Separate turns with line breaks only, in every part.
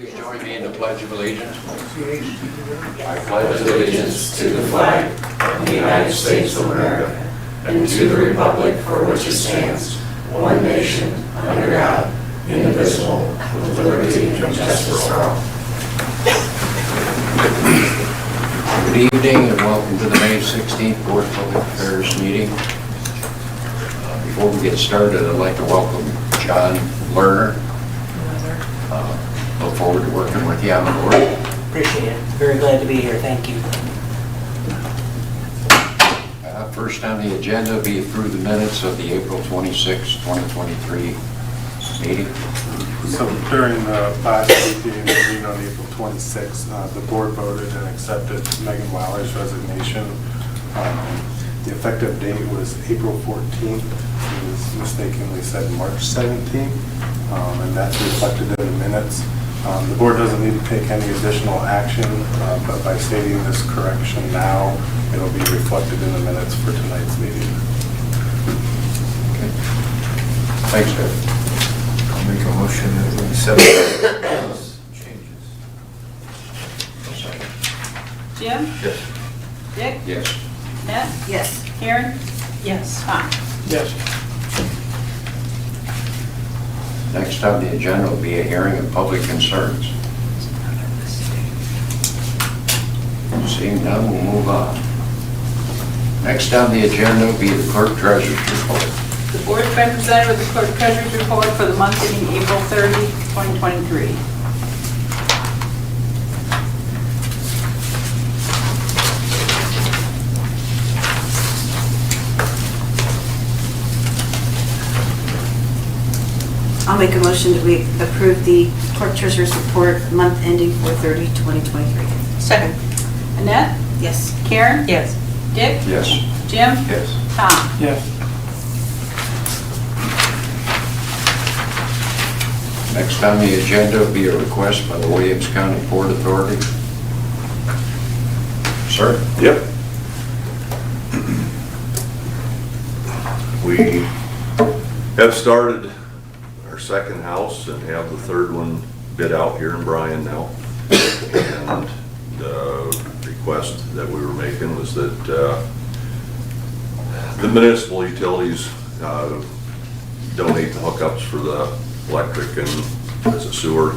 Please join me in the Pledge of Allegiance.
I pledge allegiance to the flag of the United States of America and to the republic for which it stands, one nation, under God, indivisible, with liberty and justice for all.
Good evening and welcome to the May 16th Board of Public Affairs meeting. Before we get started, I'd like to welcome John Lerner. Look forward to working with you on the board.
Appreciate it. Very glad to be here. Thank you.
First on the agenda will be approve the minutes of the April 26, 2023 meeting.
So during the last meeting on April 26th, the board voted and accepted Megan Waller's resignation. The effective date was April 14th. It was mistakenly said March 17th, and that's reflected in the minutes. The board doesn't need to take any additional action, but by stating this correction now, it'll be reflected in the minutes for tonight's meeting.
Okay. Thanks, Dave.
I'll make a motion that we accept those changes.
Jim?
Yes.
Dick?
Yes.
Annette?
Yes.
Karen?
Yes.
Tom?
Yes.
Next on the agenda will be a hearing of public concerns. Seeing none, we'll move on. Next on the agenda will be the Clerk-Treasurer's report.
The board has been presented with the Clerk-Treasurer's report for the month ending April 30, 2023.
I'll make a motion that we approve the Clerk-Treasurer's report month ending 4/30/2023.
Second.
Annette?
Yes.
Karen?
Yes.
Dick?
Yes.
Jim?
Yes.
Tom?
Yes.
Next on the agenda will be a request by the Williams County Port Authority. Sir?
Yep. We have started our second house and have the third one bid out here in Bryan now. And the request that we were making was that the municipal utilities donate the hookups for the electric and the sewer, I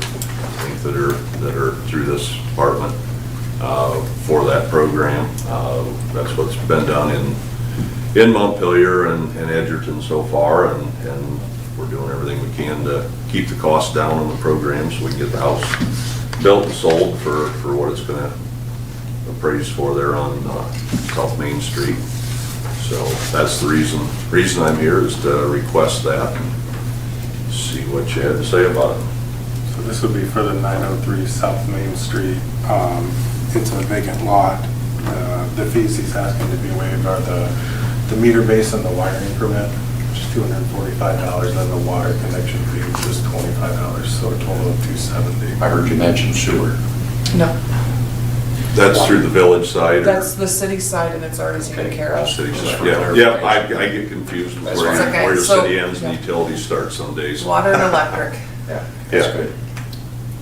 think, that are through this department for that program. That's what's been done in Montpelier and Edgerton so far, and we're doing everything we can to keep the cost down on the program so we can get the house built and sold for what it's going to appraise for there on South Main Street. So that's the reason I'm here, is to request that and see what you had to say about it.
So this would be for the 903 South Main Street. It's a vacant lot. The fees he's asking to be waived are the meter base and the wiring permit, which is $245, and the water connection fee, which is $25, so a total of $270.
I heard you mention sewer.
No,
That's through the village side? or-
that's the city side and it's already taken care of.
City
Just
side,
for
yeah,
clarification.
I get confused with
That's
where
okay.
your
So-
city ends and
yeah.
utilities start some days.
Water and electric.
Yeah, that's
Yeah.
good.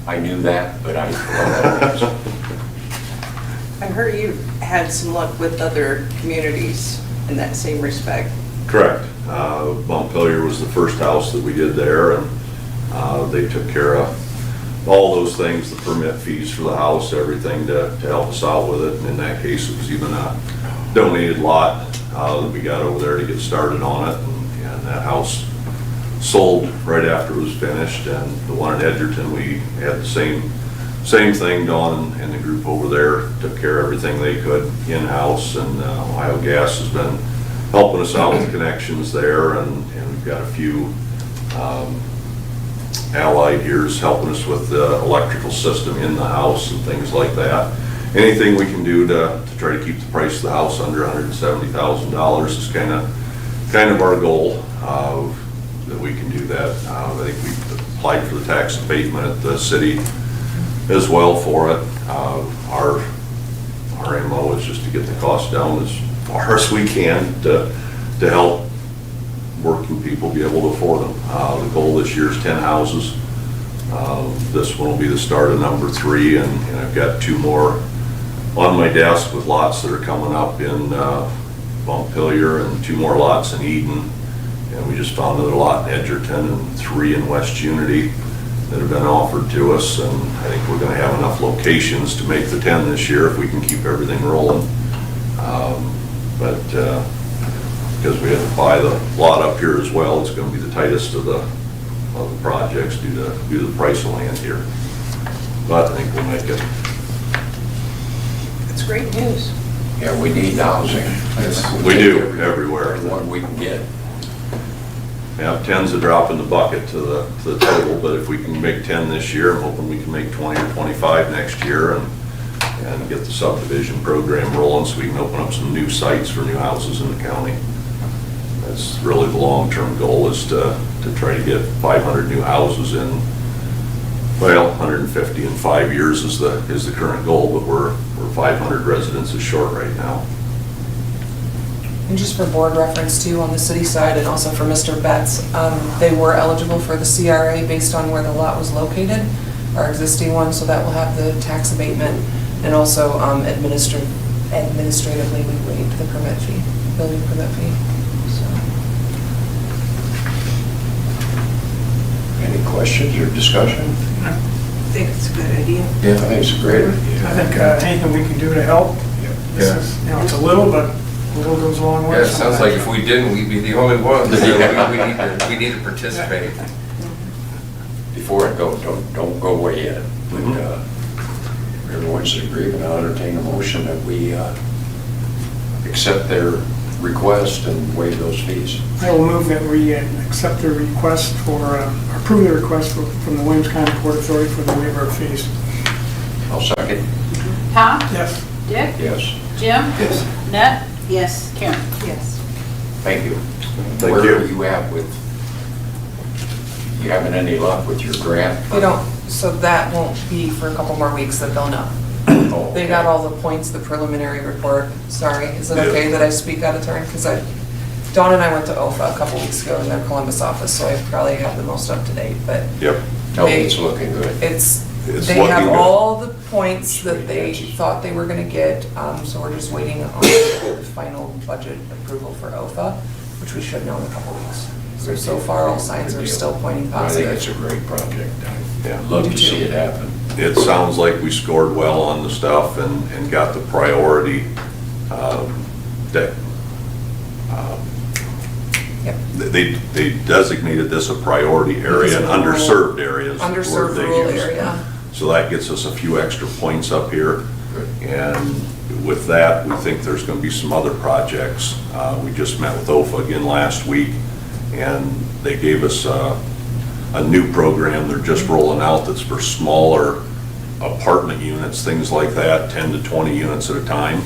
I knew that, but I forgot.
I heard you had some luck with other communities in that same respect.
Correct. Montpelier was the first house that we did there, and they took care of all those things, the permit fees for the house, everything to help us out with it. And in that case, it was even a donated lot that we got over there to get started on it. And that house sold right after it was finished. And the one in Edgerton, we had the same thing. Dawn and the group over there took care of everything they could in-house. And Ohio Gas has been helping us out with connections there. And we've got a few allied here is helping us with the electrical system in the house and things like that. Anything we can do to try to keep the price of the house under $170,000 is kind of our goal, that we can do that. I think we applied for the tax abatement at the city as well for it. Our MO is just to get the cost down as far as we can to help working people be able to afford them. The goal this year is 10 houses. This one will be the start of number 3, and I've got 2 more on my desk with lots that are coming up in Montpelier and 2 more lots in Eden. And we just found another lot in Edgerton and 3 in West Unity that have been offered to us. And I think we're going to have enough locations to make the 10 this year if we can keep everything rolling. Because we had to buy the lot up here as well, it's going to be the tightest of the projects due to the price of land here. But I think we'll make it.
It's great news.
Yeah, we need housing.
We do, everywhere.
Everyone we can get.
Yeah, 10's a drop in the bucket to the total, but if we can make 10 this year, I'm hoping we can make 20 or 25 next year and get the subdivision program rolling so we can open up some new sites for new houses in the county. That's really the long-term goal, is to try to get 500 new houses in, well, 150 in 5 years is the current goal, but we're 500 residences short right now.
And just for board reference too, on the city side and also for Mr. Betts, they were eligible for the CRA based on where the lot was located, our existing one, so that will have the tax abatement. And also administratively, we waived the permit fee, building permit fee. So.
Any questions or discussion?
I think it's a good idea.
Yeah, I think it's a great idea.
I think anything we can do to help. This is, it's a little, but a little goes a long way.
Yeah, it sounds like if we didn't, we'd be the only ones. So we need to participate.
Before it goes, don't go away yet. But everyone's in agreement, I'll entertain a motion that we accept their request and waive those fees.
I will move that we accept the request for, approve the request from the Williams County Port Authority for the waiver of fees.
I'll second.
Tom?
Yes.
Dick?
Yes.
Jim?
Yes.
Annette?
Yes.
Karen?
Yes.
Thank you.
Thank
Where
you.
are you at with, you having any luck with your grant?
We don't, so that won't be for a couple more weeks that they'll know.
Oh,
They got all the points, the preliminary report. Sorry, is it okay that I speak out of turn? Because Dawn and I went to OFA a couple weeks ago in their Columbus office, so I probably have the most up to date, but
Yep.
No, it's looking good.
It's
they have
looking good.
all the points that they thought they were gonna get, so we're just waiting on the final budget approval for OFA, which we should know in a couple weeks. So far, all signs are still pointing
I think it's
positive.
a great project.
Yeah.
I'd love
Me
to
too.
see it happen.
It sounds like we scored well on the stuff and got the priority that
Yep.
they designated this a priority area and underserved areas. were
Underserved
they
rural
used.
area.
So that gets us a few extra points up here.
Good.
And with that, we think there's going to be some other projects. We just met with OFA again last week, and they gave us a new program they're just rolling out that's for smaller apartment units, things like that, 10 to 20 units at a time.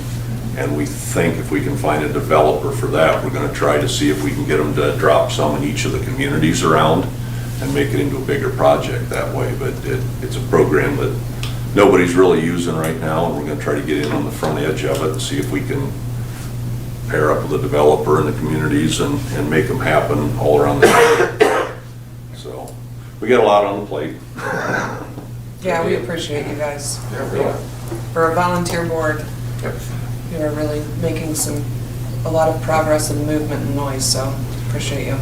And we think if we can find a developer for that, we're going to try to see if we can get them to drop some in each of the communities around and make it into a bigger project that way. But it's a program that nobody's really using right now, and we're going to try to get in on the front edge of it and see if we can pair up with a developer in the communities and make them happen all around the country. So we got a lot on the plate.
Yeah, we appreciate you guys.
There we are.
For a volunteer board,
Yep.
you are really making a lot of progress and movement and noise, so appreciate you.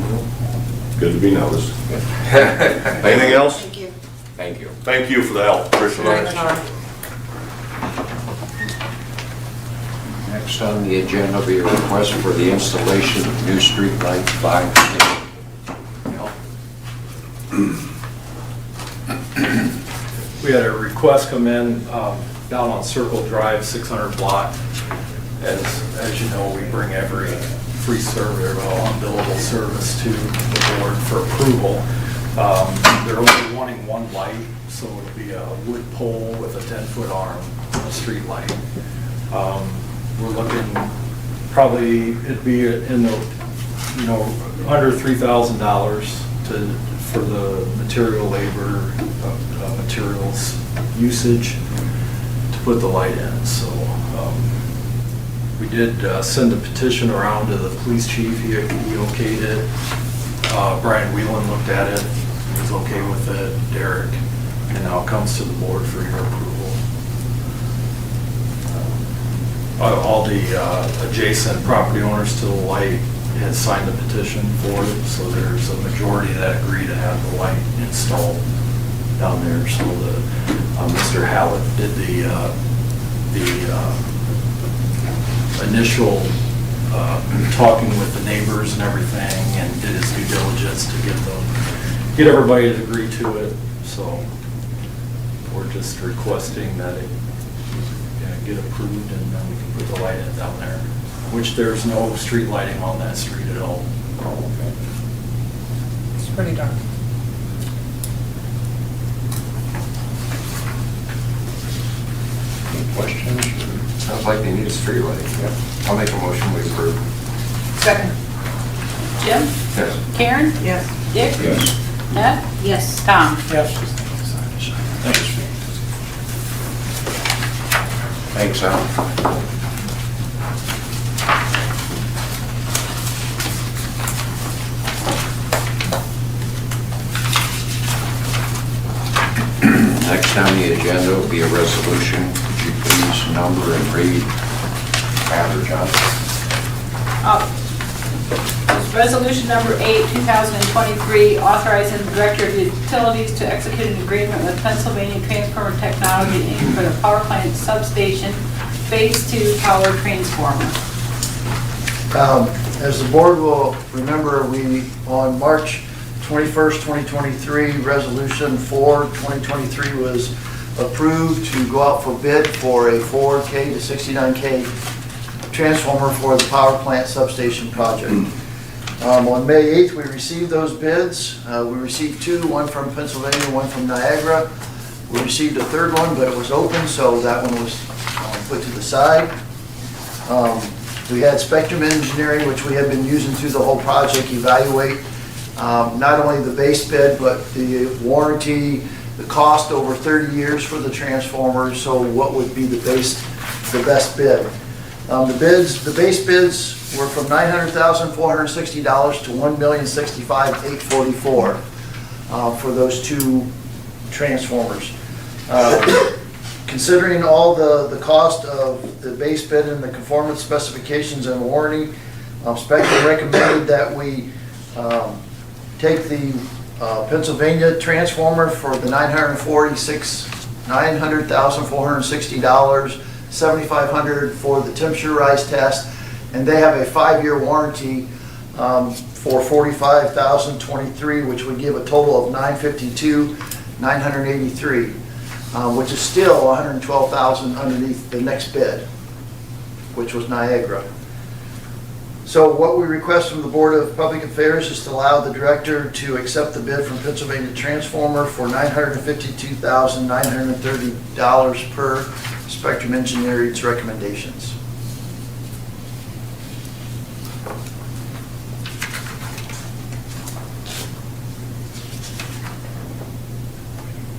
Good to be noticed.
Anything
Anything else?
Thank you.
Thank you.
Thank you for the help. Appreciate
Right,
it.
Tom.
Next on the agenda will be a request for the installation of new street lights by.
We had a request come in down on Circle Drive, 600 block. As you know, we bring every free service, unbillable service to the board for approval. They're only wanting one light, so it'd be a wood pole with a 10-foot arm, a street light. We're looking, probably it'd be in the, under $3,000 for the material labor, materials usage to put the light in. So we did send a petition around to the police chief. He okayed it. Bryan Whelan looked at it. He was okay with it. Derek and now it comes to the board for your approval. All the adjacent property owners to the light had signed the petition for it, so there's a majority that agree to have the light installed down there. So Mr. Hallett did the initial talking with the neighbors and everything, and did his due diligence to get everybody to agree to it. So we're just requesting that it get approved, and then we can put the light in down there, which there's no street lighting on that street at all.
It's pretty dark.
Any questions?
Sounds like they need a street light. I'll make a motion, we approve.
Second. Jim?
Yes.
Karen?
Yes.
Dick?
Yes.
Annette?
Yes.
Tom?
Thanks, Al. Next on the agenda will be a resolution. Could you please number and read? Matter, John.
Resolution number 8, 2023, authorizing the Director of Utilities to execute an agreement with Pennsylvania Transformer Technology Inc. for the power plant substation Phase 2 power transformer.
As the board will remember, we, on March 21st, 2023, Resolution 4, 2023 was approved to go out for bid for a 4K to 69K transformer for the power plant substation project. On May 8th, we received those bids. We received two, one from Pennsylvania, one from Niagara. We received a third one, but it was open, so that one was put to the side. We had Spectrum Engineering, which we have been using through the whole project, evaluate not only the base bid, but the warranty, the cost over 30 years for the transformers, so what would be the best bid. The base bids were from $900,460 to $1,065,844 for those two transformers. Considering all the cost of the base bid and the conformance specifications and warranty, Spectrum recommended that we take the Pennsylvania transformer for the $900,460, $7,500 for the temperature rise test, and they have a 5-year warranty for $45,023, which would give a total of $952,983, which is still $112,000 underneath the next bid, which was Niagara. So what we request from the Board of Public Affairs is to allow the director to accept the bid from Pennsylvania Transformer for $952,930 per Spectrum Engineering's recommendations.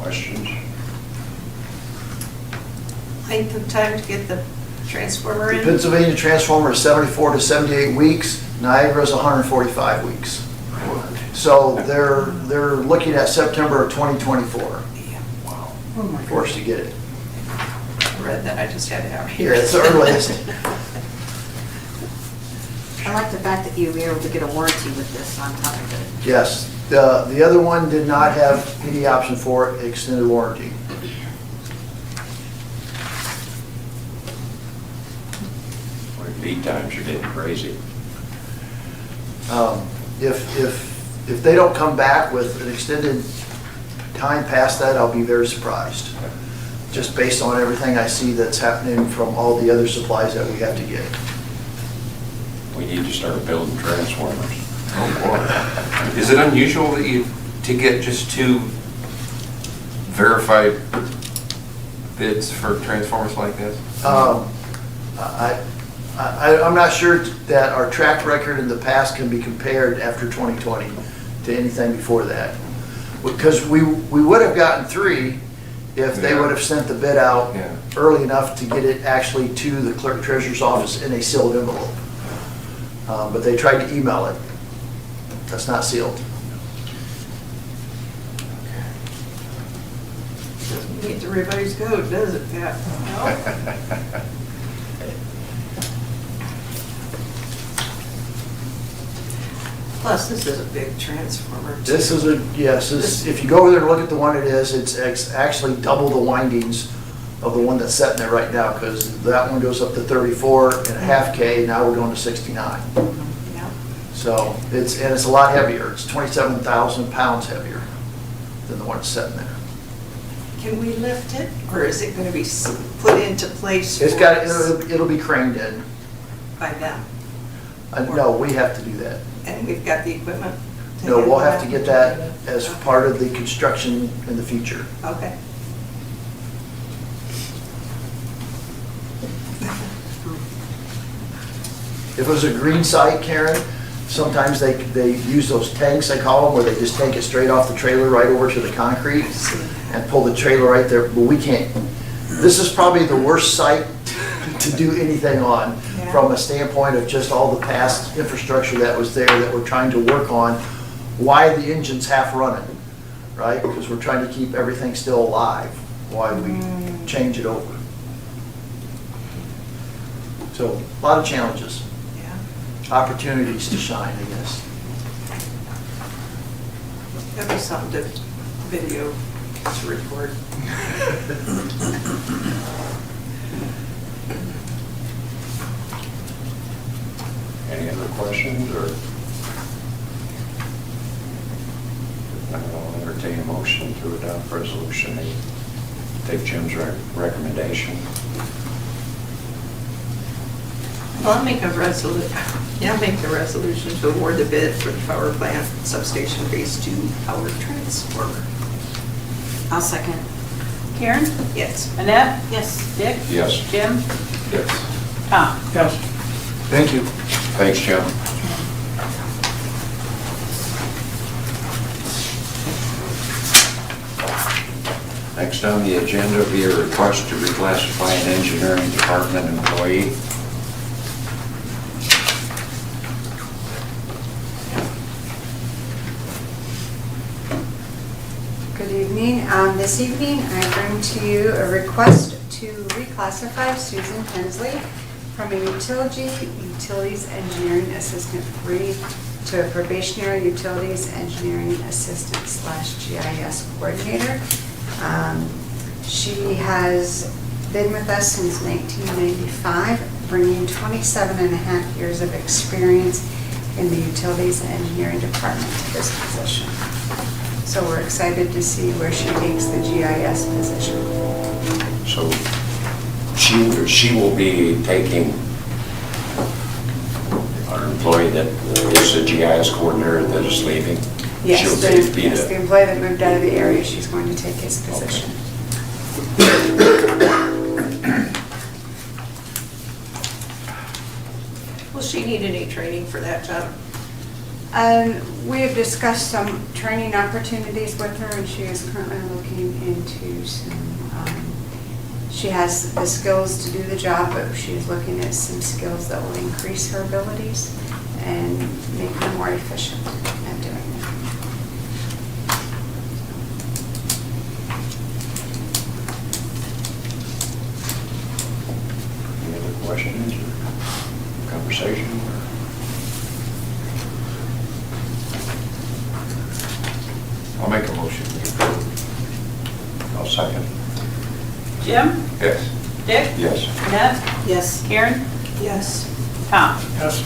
Questions?
Length of time to get the transformer
The
in?
Pennsylvania Transformer is 74 to 78 weeks. Niagara is 145 weeks. So they're looking at September of 2024
Oh my
for us to get it.
I read that, I just had it out
Here,
here.
it's the earliest.
I like the fact that you were able to get a warranty with this on top of it.
Yes, the other one did not have any option for extended warranty.
Lead times are getting crazy.
If they don't come back with an extended time past that, I'll be very surprised. Just based on everything I see that's happening from all the other supplies that we have to get.
We need to start building transformers.
Oh, boy. Is it unusual that to get just two verified bids for transformers like this?
I'm not sure that our track record in the past can be compared after 2020 to anything before that. Because we would have gotten 3 if they would have sent the bid out early enough to get it actually to the Clerk-Treasurer's office in a sealed envelope. But they tried to email it. That's not sealed.
meet the revised code, does it, Pat? No? Plus, this is a big transformer. too.
This is yes, if you go over there and look at the one it is, it's actually double the windings of the one that's sitting there right now, because that one goes up to 34.5 K, now we're going to 69.
Yeah.
So it's a lot heavier, it's 27,000 pounds heavier than the one that's sitting there.
Can we lift it, or is it gonna be put into place
It's
for
got,
us
it'll be craned in.
by them?
No, we have to do that.
And we've got the equipment?
No, we'll have to
handle
get that as part of the construction in the future.
Okay.
If it was a green site, Karen, sometimes they use those tanks, they call them, where they just take it straight off the trailer right over to the concrete and pull the trailer right there, but we can't. This is probably the worst site to do anything on,
Yeah.
from a standpoint of just all the past infrastructure that was there that we're trying to work on, why the engine's half running, right? Because we're trying to keep everything still alive while we change it over. So, a lot of challenges,
Yeah.
opportunities to shine, I guess.
That'd be something to video, to record.
Any other questions, or? I'll entertain a motion to adopt resolution 8. Take Jim's recommendation.
Well, I'll make the resolution to award the bid for the power plant substation phase 2 power transformer.
I'll second.
Karen?
Yes.
Annette?
Yes.
Dick?
Yes.
Jim?
Yes.
Tom?
Yes.
Thank you.
Thanks, Jim. Next on the agenda will be a request to reclassify an engineering department employee.
Good evening. This evening, I bring to you a request to reclassify Susan Hensley from a utilities engineering assistant 3 to a probationary utilities engineering assistant / GIS coordinator. She has been with us since 1995, bringing 27 and a half years of experience in the utilities and engineering department to this position. So we're excited to see where she takes the GIS position.
So she will be taking our employee that is the GIS coordinator that is leaving.
Yes,
She'll
the employee that moved out of the area, she's going to take his position.
Will she need any training for that job?
We have discussed some training opportunities with her, and she is currently looking into some, she has the skills to do the job, but she is looking at some skills that will increase her abilities and make her more efficient at doing it.
Any other questions or conversation? I'll make a motion. I'll second.
Jim?
Yes.
Dick?
Yes.
Annette?
Yes.
Karen?
Yes.
Tom?
Yes.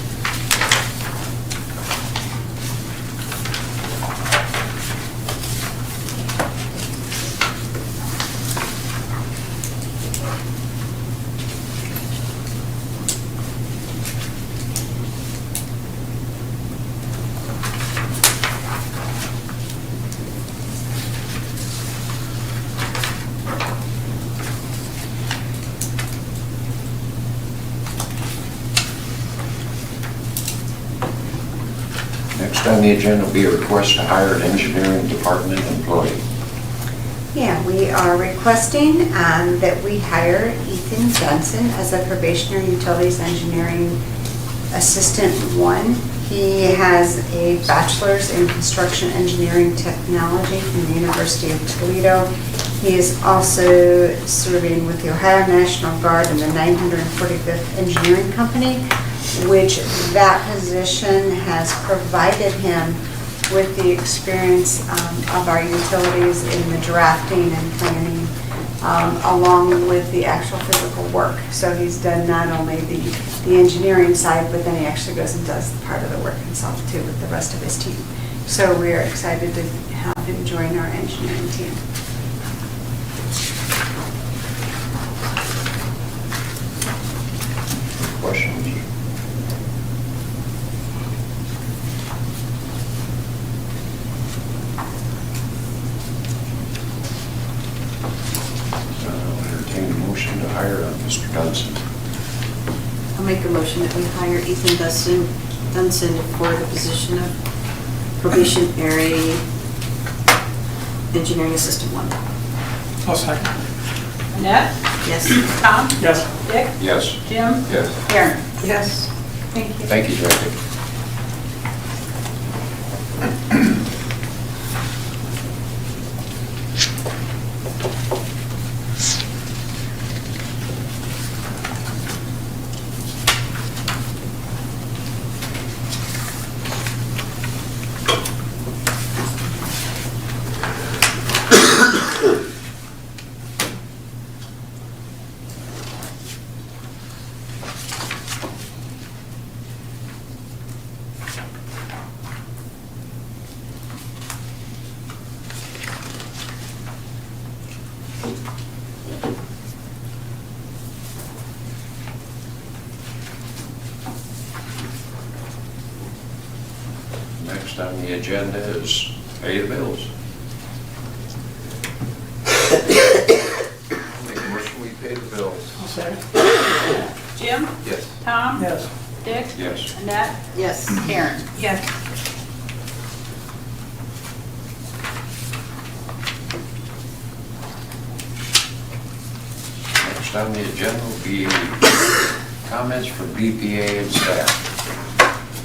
Next on the agenda will be a request to hire an engineering department employee.
Yeah, we are requesting that we hire Ethan Johnson as a probationary utilities engineering assistant 1. He has a bachelor's in construction engineering technology from the University of Toledo He is also serving with the Ohio National Guard and the 945th Engineering Company, which that position has provided him with the experience of our utilities in the drafting and planning, along with the actual physical work. So he's done not only the engineering side, but then he actually goes and does the part of the work himself too with the rest of his team. So we are excited to have him join our engineering team.
Questions? I'll entertain a motion to hire Mr. Dunson.
I'll make a motion that we hire Ethan Dunson for the position of probationary engineering assistant 1.
I'll second.
Annette?
Yes.
Tom?
Yes.
Dick?
Yes.
Jim?
Yes.
Karen?
Yes.
Thank you.
Thank you, Jackie. Next on the agenda is pay the bills.
Make a motion, we pay the bills.
I'll second.
Jim?
Yes.
Tom?
Yes.
Dick?
Yes.
Annette?
Yes.
Karen?
Yes.
Next on the agenda will be comments from BPA and staff.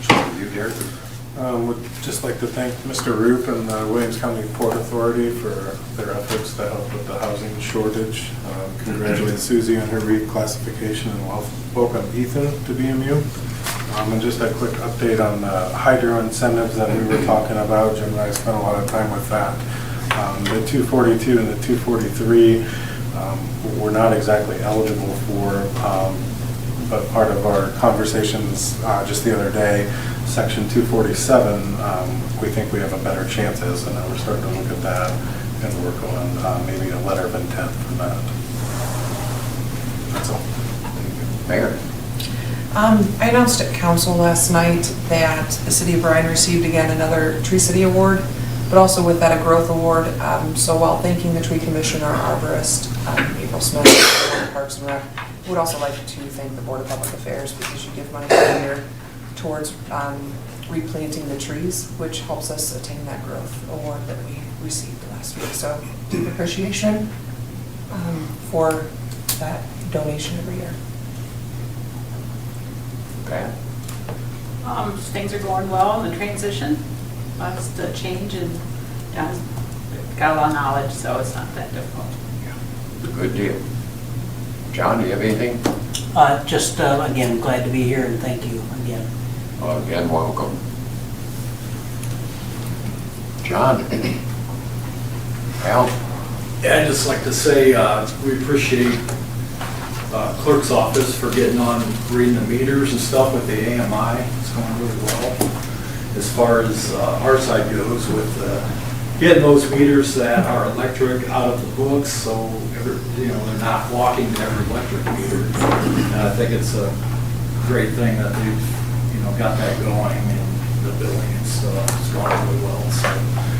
So you, Derek?
Would just like to thank Mr. Roop and the Williams County Port Authority for their efforts to help with the housing shortage. Congratulate Susie on her reclassification and welcome Ethan to BMU. And just a quick update on the hydro incentives that we were talking about. Jim and I spent a lot of time with that. The 242 and the 243 we're not exactly eligible for, but part of our conversations just the other day, Section 247, we think we have a better chances, and now we're starting to look at that and work on maybe a letter of intent for that. That's all.
Mayor?
I announced at council last night that the city of Bryan received again another Tree City Award, but also with that a growth award. So while thanking the tree commissioner, arborist, April Smith, Parks and Rec, I would also like to thank the Board of Public Affairs because you give money every year towards replanting the trees, which helps us attain that growth award that we received last week. So deep appreciation for that donation every year.
Okay.
Things are going well in the transition. Lots to change and John's got a lot of knowledge, so it's not that difficult.
Good deal. John, do you have anything?
Just, again, glad to be here and thank you again.
Again, welcome. John? Al?
Yeah, I'd just like to say we appreciate clerk's office for getting on reading the meters and stuff with the AMI. It's going really well. As far as our side goes with getting those meters that are electric out of the books, so they're not walking to every electric meter. And I think it's a great thing that they've got that going in the building and stuff. It's going really well. So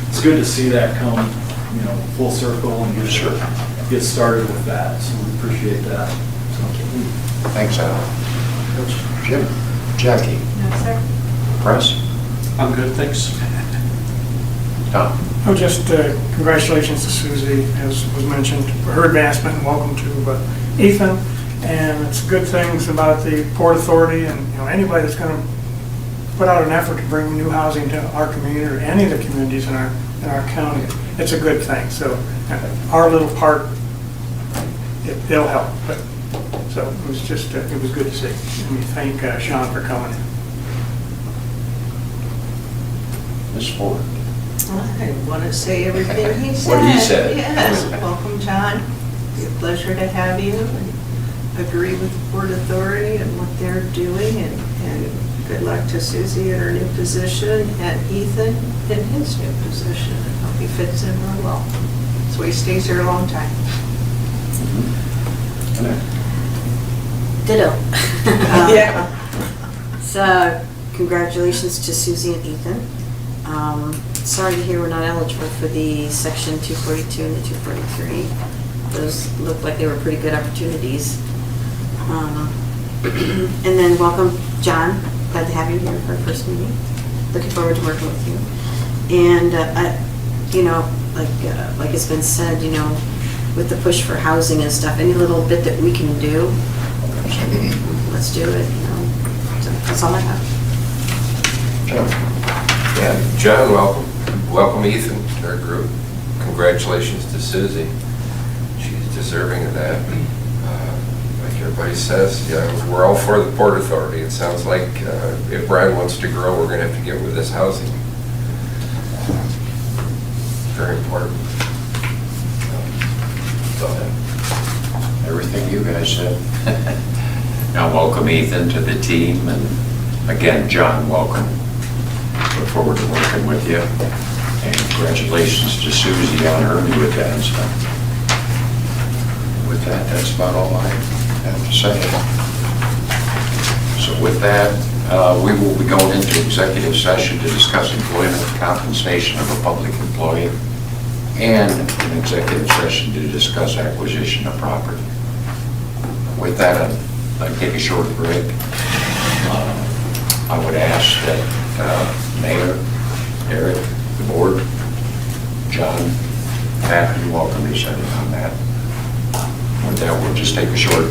it's good to see that come full circle and get started with that. So we appreciate that. So,
Thanks, Al. Jim? Jackie?
No, sir.
Press?
I'm good, thanks.
Tom?
Oh, just congratulations to Susie, as was mentioned, for her advancement, and welcome to Ethan. And it's good things about the Port Authority, and anybody that's going to put out an effort to bring new housing to our community or any of the communities in our county, it's a good thing. So our little part, it'll help. But so it was just, it was good to see. And we thank Sean for coming.
Ms. Ford.
I want to say everything he said.
What he said.
Yes, welcome, John. It's a pleasure to have you, and agree with the Port Authority and what they're doing, and good luck to Susie in her new position, and Ethan in his new position. I hope he fits in real well, so he stays here a long time.
Ditto.
Yeah.
So, congratulations to Susie and Ethan. Sorry to hear we're not eligible for the Section 242 and the 243. Those look like they were pretty good opportunities. And then welcome, John. Glad to have you here for our first meeting. Looking forward to working with you. And, you know, like it's been said, you know, with the push for housing and stuff, any little bit that we can do, let's do it, you know. So that's all I have.
Yeah, John, welcome. Welcome Ethan to our group. Congratulations to Susie. She's deserving of that. Like everybody says, yeah, we're all for the Port Authority. It sounds like if Bryan wants to grow, we're going to have to get with this housing. Very important.
Everything you guys said. Now, welcome Ethan to the team, and again, John, welcome. Look forward to working with you. And congratulations to Susie on her new advancement. With that, that's about all I have to say. So with that, we will be going into executive session to discuss employment compensation of a public employee and an executive session to discuss acquisition of property. With that, I'd take a short break. I would ask that Mayor, Eric, the board, John, Pat, you're welcome to set in on that. With that, we'll just take a short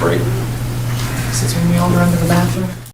break.
Since we all run to the bathroom.